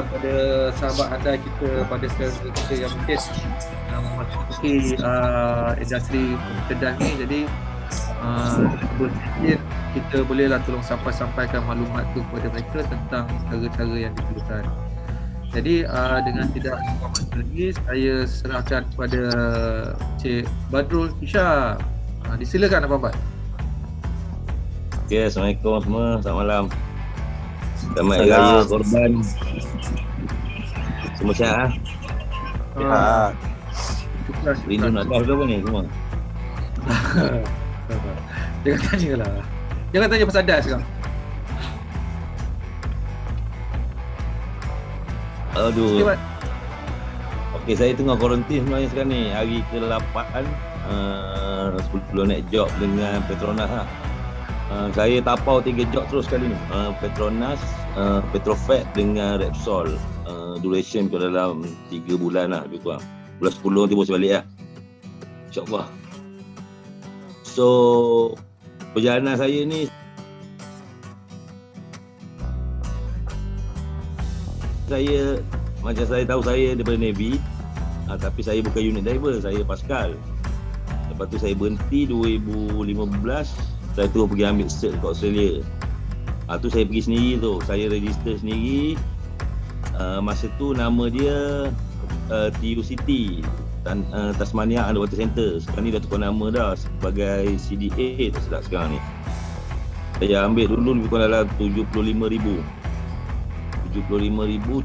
pada sahabat anda kita, pada saudara kita yang mungkin memasuki industri kedah ni. Jadi berfikir kita bolehlah tolong sampaikan maklumat tu kepada mereka tentang cara-cara yang diperlukan. Jadi dengan tidak berapa lagi, saya serahkan kepada Cik Badrul Isha. Disilakan Abang Bad. Okay, Assalamualaikum semua. Selamat malam. Selamat Hari Raya Korban. Semua sihat ah? Rindu nak tahu ke apa ni semua? Jangan tanya lah. Jangan tanya pasal das sekarang. Aduh. Okey, saya tengah kuarantin sebenarnya sekarang ni. Hari ke-8 sebelum naik job dengan Petronas lah. Saya tapau 3 job terus kali ni. Petronas, Petrofed dengan Repsol. Duration ke dalam 3 bulan lah lebih kurang. Bulan 10 nanti bos balik lah. InsyaAllah. So, perjalanan saya ni macam saya tahu saya daripada Navy, tapi saya bukan unit driver, saya Pascal. Lepas tu saya berhenti 2015, saya terus pergi ambil cert kat Australia. Tu saya pergi sendiri tu, saya register sendiri. Masa tu nama dia TUCT, Tasmania Underwater Center. Sekarang ni dah tukar nama dah sebagai CDA, tak silap sekarang ni. Saya ambil dulu lebih kurang dalam 75,000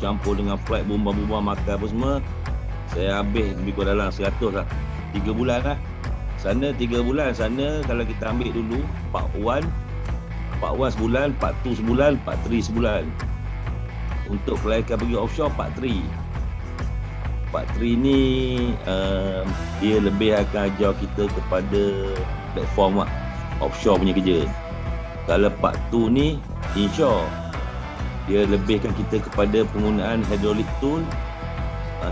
campur dengan flight, bomba-bomba, makan apa semua. Saya habis lebih kurang dalam 100 lah. 3 bulan lah. Sana 3 bulan, sana kalau kita ambil dulu Part 1 sebulan, Part 2 sebulan, Part 3 sebulan. Untuk kelayakan pergi offshore, Part 3 ni dia lebih akan ajar kita kepada platform lah, offshore punya kerja. Kalau Part 2 ni inshore, dia lebihkan kita kepada penggunaan hydraulic tool.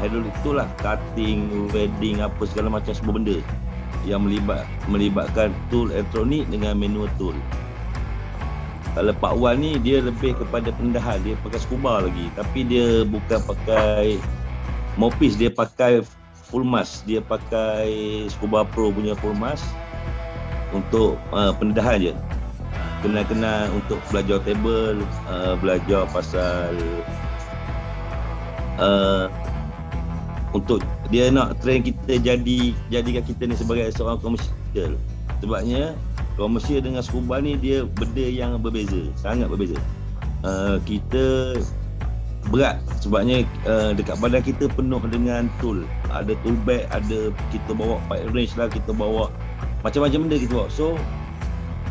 Hydraulic tool lah, cutting, welding, apa segala macam semua benda yang melibatkan tool elektronik dengan manual tool. Kalau Part 1 ni dia lebih kepada pendedahan, dia pakai scuba lagi, tapi dia bukan pakai mopis, dia pakai full mask, dia pakai Scuba Pro punya full mask untuk pendedahan je. Kena untuk belajar table, belajar pasal untuk dia nak train kita jadikan kita ni sebagai seorang komersial. Sebabnya komersial dengan scuba ni dia benda yang berbeza, sangat berbeza. Kita berat sebabnya dekat badan kita penuh dengan tool. Ada tool bag, ada kita bawa pipe wrench lah, kita bawa macam-macam benda kita bawa. So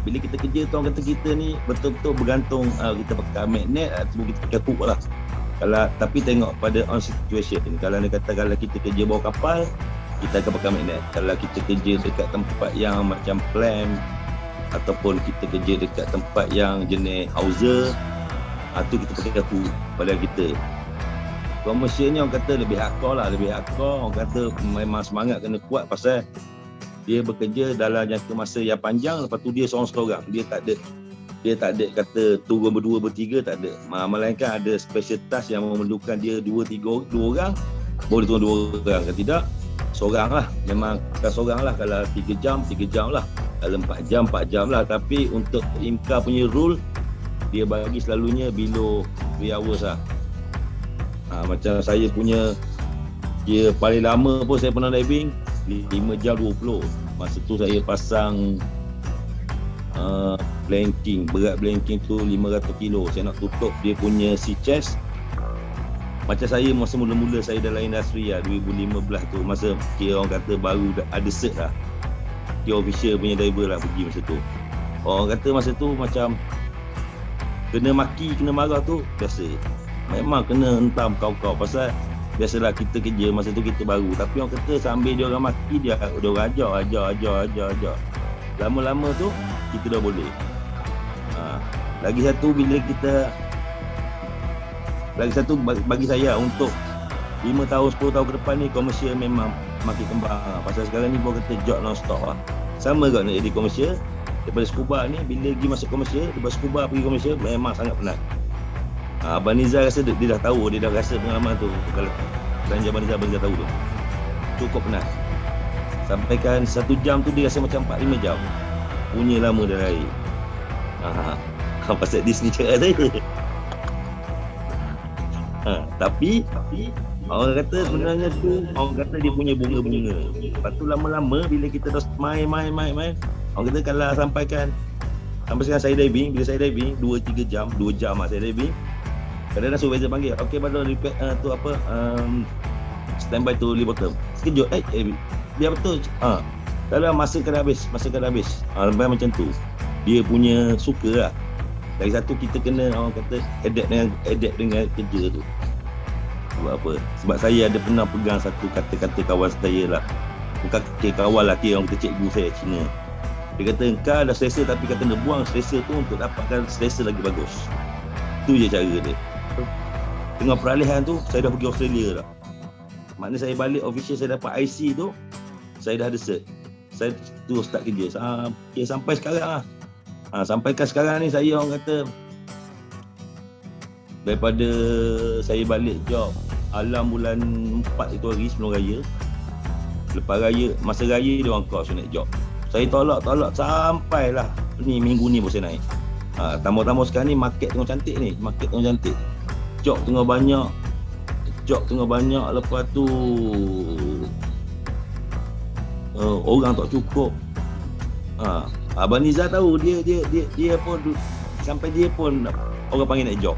bila kita kerja tu, orang kata kita ni betul-betul bergantung, kita pakai magnet ataupun kita pakai hook lah. Tapi tengok pada on situation. Kalau dia kata kalau kita kerja bawah kapal, kita akan pakai magnet. Kalau kita kerja dekat tempat yang macam plant ataupun kita kerja dekat tempat yang jenis hauser, tu kita pakai hook pada kita. Komersial ni orang kata lebih hardcore lah, orang kata memang semangat kena kuat pasal dia bekerja dalam jangka masa yang panjang. Lepas tu dia seorang-seorang, dia tak ada kata turun berdua bertiga, tak ada. Melainkan ada special task yang memerlukan dia 2-3 orang, boleh turun 2 orang. Kalau tidak, seorang lah. Memang bukan seorang lah. Kalau 3 jam lah. Kalau 4 jam lah. Tapi untuk IMCA punya rule, dia bagi selalunya below 3 hours lah. Macam saya punya, dia paling lama pun saya pernah diving 5 jam 20. Masa tu saya pasang blanking, berat blanking tu 500 kilo. Saya nak tutup dia punya sea chest. Macam saya masa mula-mula saya dalam industri lah, 2015 tu, masa kira orang kata baru ada cert lah, kira official punya diver lah pergi masa tu. Orang kata masa tu macam kena maki, kena marah tu biasa. Memang kena hentam kau-kau pasal biasalah kita kerja masa tu kita baru, tapi orang kata sambil dia orang maki, dia orang ajar. Lama-lama tu kita dah boleh. Lagi satu bagi saya untuk 5 tahun 10 tahun ke depan ni, komersial memang makin kembang. Pasal sekarang ni buat kata job non-stop lah. Sama kot nak jadi komersial. Daripada scuba ni, bila pergi masuk komersial, daripada scuba pergi komersial memang sangat penat. Abang Nizar rasa dia dah tahu, dia dah rasa pengalaman tu. Kalau belanja Abang Nizar tahu tu. Cukup penat. Sampaikan 1 jam tu dia rasa macam 4-5 jam. Punya lama dah lari. Pasal Disney cakap saya. Tapi orang kata sebenarnya tu, orang kata dia punya bunga-bunga. Lepas tu lama-lama bila kita dah main, orang kata kalau sampaikan sampai sekarang saya diving, bila saya diving 2-3 jam, 2 jam saya diving. Kadang-kadang supervisor panggil, okey Badrul repair tu apa standby tu lead bottom. Sekejut, biar betul. Kalau masa kena habis. Lebih macam tu. Dia punya suka lah. Lagi satu kita kena orang kata adapt dengan kerja tu. Sebab apa? Sebab saya ada pernah pegang satu kata-kata kawan saya lah. Bukan kawan lah, orang kata cikgu saya Cina. Dia kata engkau dah selesa tapi kau kena buang selesa tu untuk dapatkan selesa lagi bagus. Tu je cara dia. Tengah peralihan tu saya dah pergi Australia dah. Maknanya saya balik official, saya dapat IC tu, saya dah ada cert. Saya terus start kerja sampai sekarang lah. Sampaikan sekarang ni saya orang kata daripada saya balik job alam bulan 4 itu hari sebelum raya. Lepas raya, masa raya dia orang call saya naik job. Saya tolak sampailah ni minggu ni baru saya naik. Tambah-tambah sekarang ni market tengah cantik ni, job tengah banyak, lepas tu orang tak cukup. Abang Nizar tahu dia pun sampai dia pun orang panggil naik job.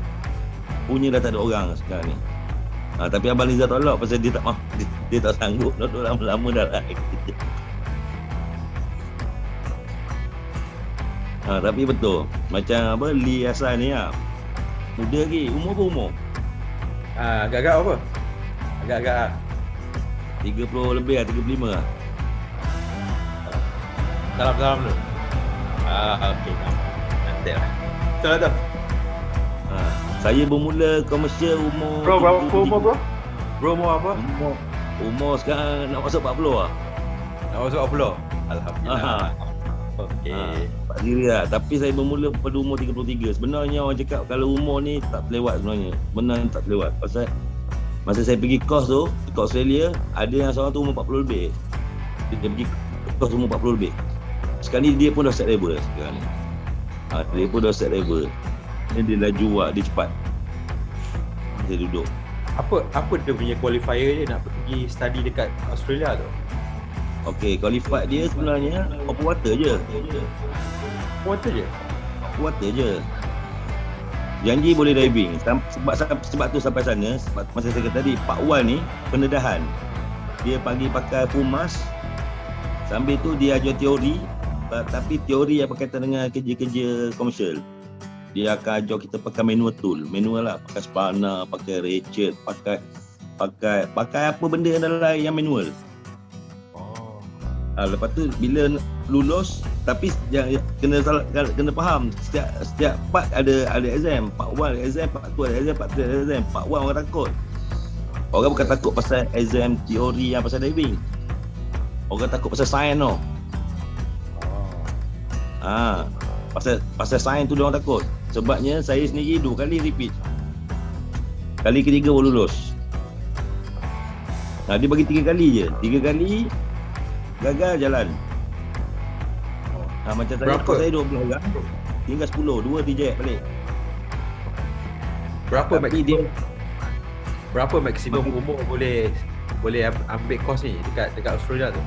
Punya dah tak ada orang sekarang ni. Tapi Abang Nizar tolak pasal dia tak mahu, dia tak sanggup duduk lama-lama dah lah. Tapi betul macam apa Lee Hasan ni muda lagi. Umur apa umur? Agak-agak apa? Agak-agak 30 lebih lah, 35 lah. Salam dulu. Okey. Nanti lah. Betul tak? Saya bermula komersial umur Bro, berapa umur bro? Bro umur apa? Umur sekarang nak masuk 40 lah. Nak masuk 40? Alhamdulillah. Okey. Tak diri lah. Tapi saya bermula pada umur 33. Sebenarnya orang cakap kalau umur ni tak terlewat sebenarnya. Benar tak terlewat. Pasal masa saya pergi course tu dekat Australia, ada yang seorang tu umur 40 lebih. Dia pergi course umur 40 lebih. Sekarang ni dia pun dah set level sekarang ni. Dia pun dah set level. Dia laju lah, dia cepat. Dia duduk. Apa dia punya qualifier dia nak pergi study dekat Australia tu? Okey, qualified dia sebenarnya open water je. Water je. Janji boleh diving. Sebab tu sampai sana, sebab masa saya kata tadi, Pak Wan ni pendedahan. Dia pagi pakai full mask. Sambil tu dia ajar teori, tapi teori yang berkaitan dengan kerja-kerja komersial. Dia akan ajar kita pakai manual tool. Manual lah, pakai spana, pakai ratchet, pakai apa benda yang manual. Lepas tu bila lulus, tapi kena faham setiap part ada exam. Part 1 ada exam, part 2 ada exam, part 3 ada exam. Part 1 orang takut. Orang bukan takut pasal exam teori yang pasal diving. Orang takut pasal sains tau. Pasal sains tu dia orang takut. Sebabnya saya sendiri 2 kali repeat. Kali ketiga baru lulus. Dia bagi 3 kali je. 3 kali gagal jalan. Macam saya 12 orang, tinggal 10, 2 reject balik. Berapa maksimum umur boleh ambil course ni dekat Australia tu?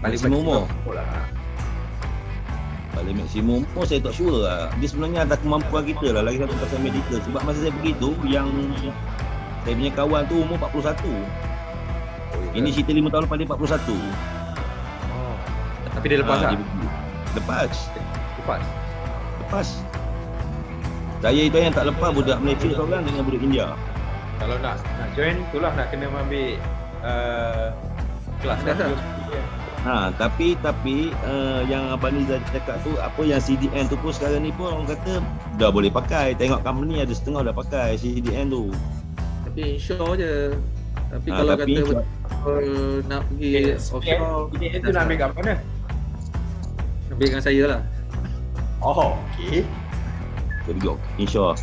Maksimum umur lah. Paling maksimum umur saya tak sure lah. Dia sebenarnya atas kemampuan kita lah. Lagi satu pasal medical. Sebab masa saya pergi tu, yang saya punya kawan tu umur 41. Ini cerita 5 tahun lepas dia 41. Tapi dia lepas tak? Lepas. Saya itu yang tak lepas, budak Malaysia seorang dengan budak India. Kalau nak join, itulah nak kena ambil kelas kan? Tapi yang Abang Nizar cakap tu, apa yang CDN tu pun sekarang ni pun orang kata dah boleh pakai. Tengok company ada setengah dah pakai CDN tu. Tapi insyaAllah je. Tapi kalau kata nak pergi offshore, CDN tu nak ambil kat mana? ambil dengan saya lah. Okey. Saya pergi insyaAllah.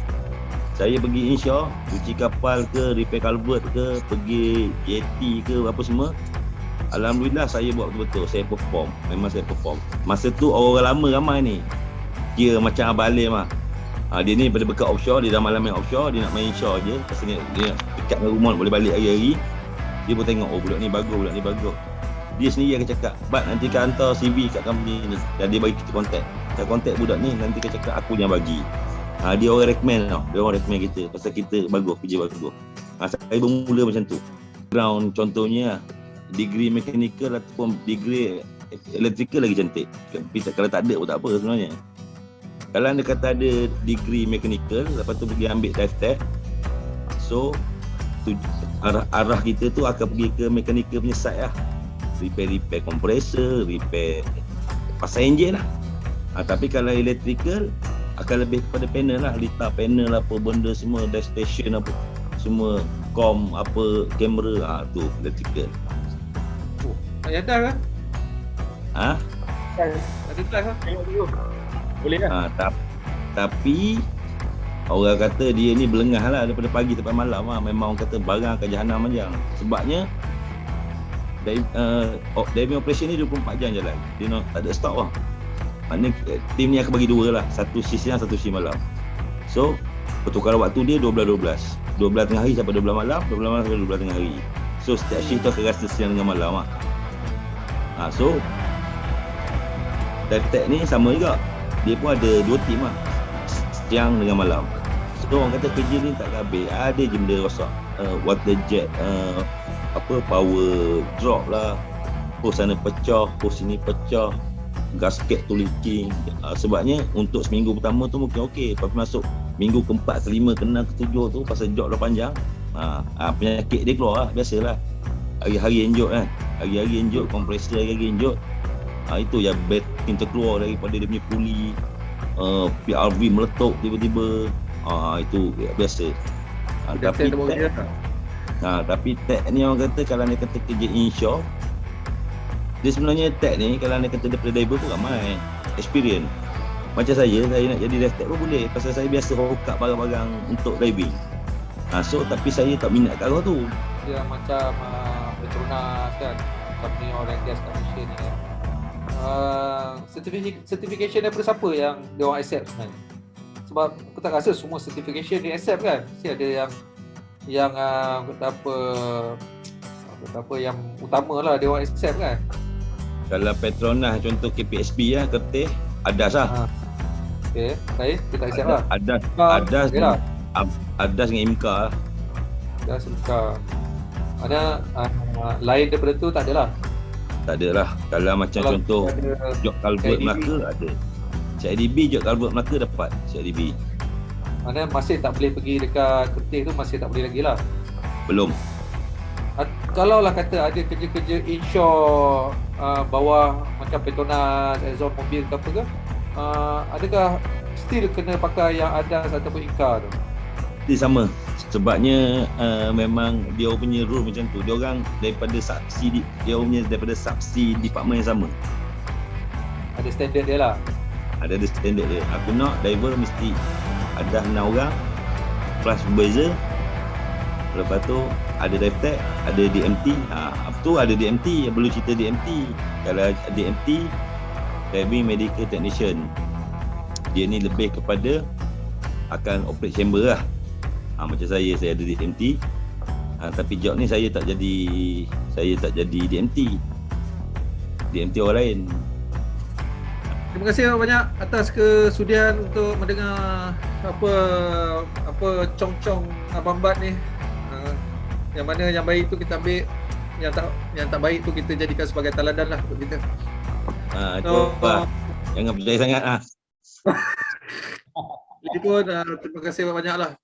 Saya pergi inshore, cuci kapal ke, repair culvert ke, pergi jetty ke, apa semua. Alhamdulillah saya buat betul-betul. Saya perform. Memang saya perform. Masa tu orang lama ramai ni. Kira macam Abang Alim lah. Dia ni pada bekat offshore, dia dah malam main offshore, dia nak main inshore je. Pasal dia dekat dengan rumah, boleh balik hari-hari. Dia pun tengok, oh budak ni bagus. Dia sendiri akan cakap, Bat nanti kau hantar CV kat company ni. Dan dia bagi kita kontak. Kita kontak budak ni, nanti kau cakap aku yang bagi. Dia orang recommend tau. Dia orang recommend kita. Pasal kita bagus, kerja bagus. Saya bermula macam tu. Ground contohnya, degree mechanical ataupun degree electrical lagi cantik. Tapi kalau tak ada pun tak apa sebenarnya. Kalau anda kata ada degree mechanical, lepas tu pergi ambil dive tech, so arah kita tu akan pergi ke mechanical punya side lah. Repair compressor, repair pasang enjin lah. Tapi kalau electrical akan lebih kepada panel lah, litar panel apa benda semua, dive station apa semua, com apa, kamera, tu electrical. Tak yadah kan? Ada kelas lah. Tengok dulu. Boleh lah. Tapi orang kata dia ni belengah lah daripada pagi sampai malam lah. Memang orang kata barang ke jahanam macam. Sebabnya diving operation ni 24 jam jalan. Dia tak ada stop lah. Maknanya tim ni akan bagi dua lah. Satu shift siang, satu shift malam. So pertukaran waktu dia 12-12. 12 tengah hari sampai 12 malam, 12 malam sampai 12 tengah hari. So setiap shift tu akan rasa siang dengan malam lah. So dive tech ni sama juga. Dia pun ada dua tim lah, siang dengan malam. So orang kata kerja ni tak habis. Ada je benda rosak. Water jet, power drop lah, hose sana pecah, hose sini pecah, gasket tu leaking. Sebabnya untuk seminggu pertama tu mungkin okey, tapi masuk minggu keempat, kelima, keenam, ketujuh tu pasal job dah panjang, penyakit dia keluar lah. Biasalah, hari-hari enjot kan, hari-hari enjot, kompresor hari-hari enjot. Itu yang betin terkeluar daripada dia punya puli, PRV meletup tiba-tiba. Itu biasa. Tapi tech ni orang kata, kalau dia kata kerja inshore, dia sebenarnya tech ni kalau dia kata daripada diver pun ramai experience. Macam saya nak jadi dive tech pun boleh, pasal saya biasa hook up barang-barang untuk diving. So tapi saya tak minat kat arah tu. Dia macam Petronas kan, company oil and gas kat Malaysia ni kan. Certification daripada siapa yang dia orang accept sebenarnya? Sebab aku tak rasa semua certification dia accept kan. Mesti ada yang kata apa yang utama lah dia orang accept kan. Kalau Petronas contoh KPSB lah, Kertih, Adas lah. Okay, baik, kita accept lah. Adas dengan IMCA lah. Adas, IMCA. Ada lain daripada tu tak adalah. Tak ada lah. Kalau macam contoh Jok Culvert Melaka ada. CIDB Jok Culvert Melaka dapat CIDB. Mana masih tak boleh pergi dekat Kertih tu, masih tak boleh lagi lah. Belum. Kalau lah kata ada kerja-kerja inshore bawah macam Petronas, Exxon Mobil ke apa ke, adakah still kena pakai yang Adas ataupun IMCA tu? Dia sama. Sebabnya memang dia punya rule macam tu. Dia orang daripada subsidi, daripada subsidi department yang sama. Ada standard dia lah. Ada standard dia. Aku nak diver mesti ada 6 orang plus berbeza. Lepas tu ada dive tech, ada DMT. Apa tu ada DMT, perlu cerita DMT. Kalau DMT, diving medical technician, dia ni lebih kepada akan operate chamber lah. Macam saya ada DMT. Tapi job ni saya tak jadi DMT. DMT orang lain. Terima kasih banyak atas kesudian untuk mendengar apa cong-cong Abang Bat ni. Yang mana yang baik tu kita ambil, yang tak baik tu kita jadikan sebagai teladan lah untuk kita. Jangan percaya sangat lah. Jadi pun terima kasih banyak lah.